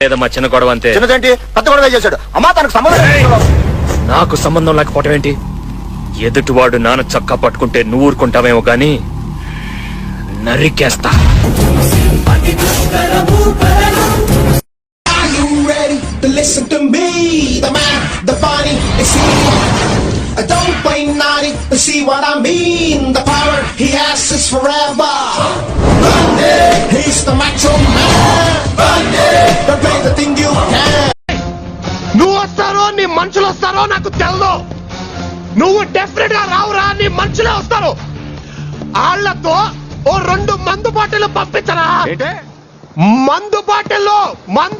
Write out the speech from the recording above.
లేదమ్మా, చిన్న గొడవ అంతే. చిన్నదేంటి పెద్ద గొడవ చేశాడు. అమ్మా తనకు సంబంధం. నాకు సంబంధం లేకపోవటం ఏంటి? ఎదుటివాడు నాన్న చక్కా పట్టుకుంటే నువ్వు ఊరుకుంటావేమో గాని నరికేస్తా. Listen to me, the man, the funny, see. Don't play naughty, see what I mean. The power he has is forever. Bundy, he's the macho man. Bundy, don't play the thing you can. నువ్వు వస్తారో నీ మనుషులు వస్తారో నాకు తెలదు. నువ్వు definite గా రావురా, నీ మనుషులే వస్తారు. వాళ్ళతో ఓ 2 మందు బాటిల్ పంపించరా. మందు బాటిల్లో మందు